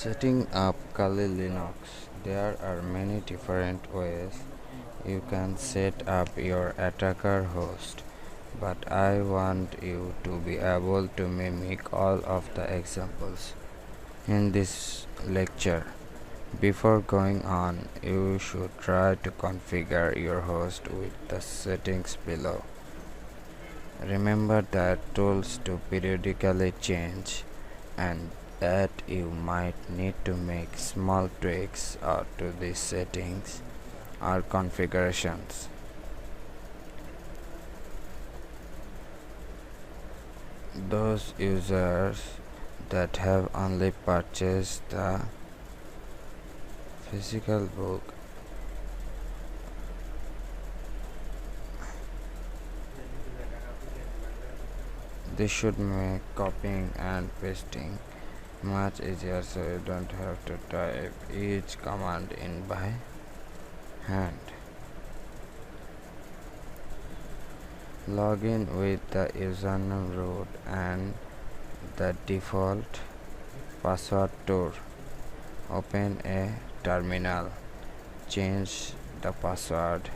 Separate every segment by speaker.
Speaker 1: Setting up Kali Linux. There are many different ways you can set up your attacker host, but I want you to be able to mimic all of the examples in this lecture. Before going on, you should try to configure your host with the settings below. Remember that tools to periodically change and that you might need to make small tweaks to these settings or configurations. Those users that have only purchased the physical book they should make copying and pasting much easier so you don't have to type each command in by hand. Log in with the username root and the default password tool. Open a terminal, change the password,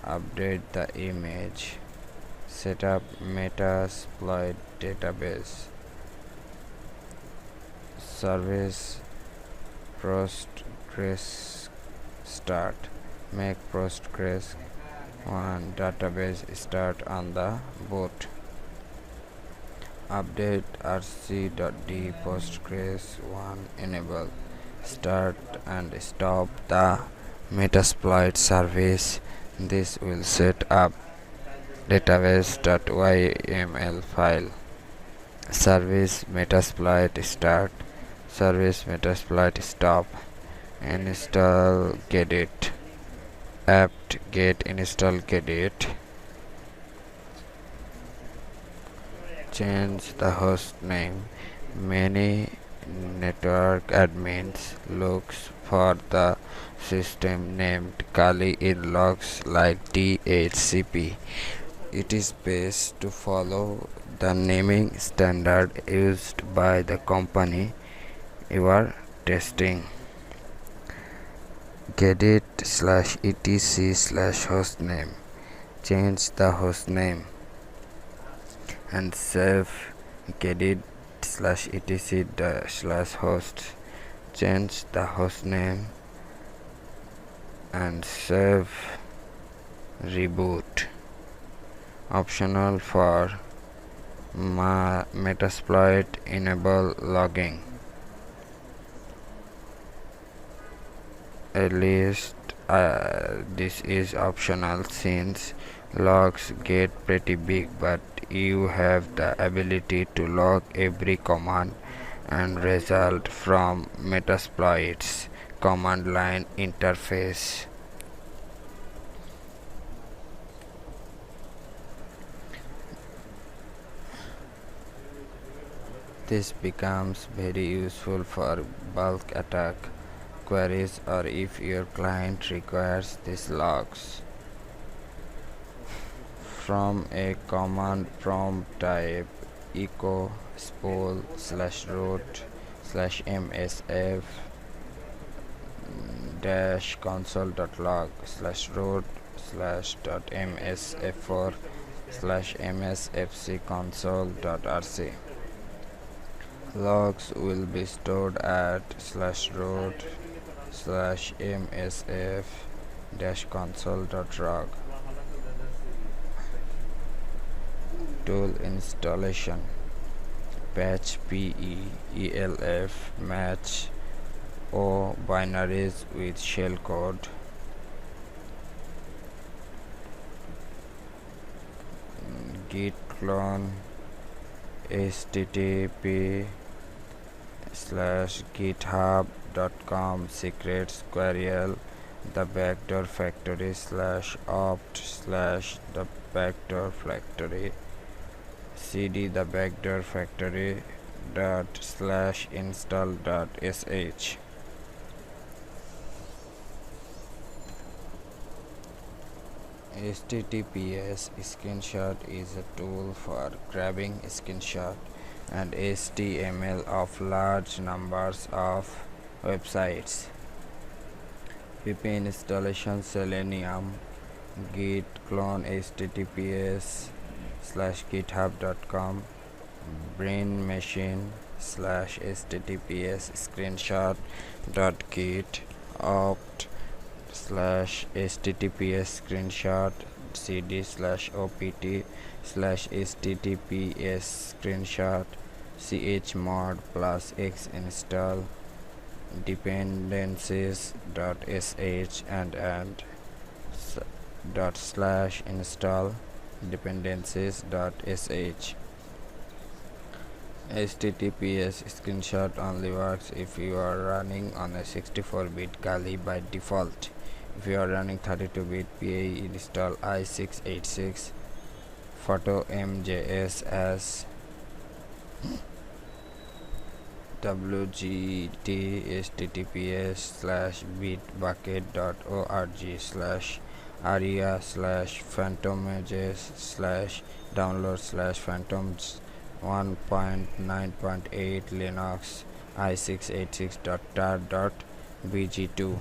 Speaker 1: update the image, set up Metasploit database, service Postgres start, make Postgres one database start on the boot. Update rc.d Postgres 1 enable. Start and stop the Metasploit service. This will set up database.yml file. Service Metasploit start. Service Metasploit stop. Install gedit. apt get install gedit. Change the host name. Many network admins looks for the system named Kali in logs like DHCP. It is best to follow the naming standard used by the company you are testing. gedit/etc/hostname. Change the host name and save gedit/etc/host. Change the host name and save. Reboot. Optional for Metasploit enable logging. At least this is optional since logs get pretty big, but you have the ability to log every command and result from Metasploit's command line interface. This becomes very useful for bulk attack queries or if your client requires these logs. From a command prompt type echo spool /root /msf dash console.log /root /msf4 /msfc console.rc. Logs will be stored at /root /msf console.log. Tool installation. Patch PE-ELF match O binaries with shellcode. Git clone http://github.com secrets queryl the backdoor factory /opt/the backdoor factory cd the backdoor factory /install.sh. HTTPS screenshot is a tool for grabbing screenshot and HTML of large numbers of websites. PP installation Selenium, git clone https:/github.com, brain machine /https screenshot.git opt/https screenshot cd/opt/https screenshot chmod plus x install dependencies.sh and dot slash install dependencies.sh. HTTPS screenshot only works if you are running on a 64-bit Kali by default. If you are running 32-bit PAE, install i686 photo.mjs as wget https://bitbucket.org/aria/phantomages/download/phantoms 1.9.8 Linux i686.tar.bg2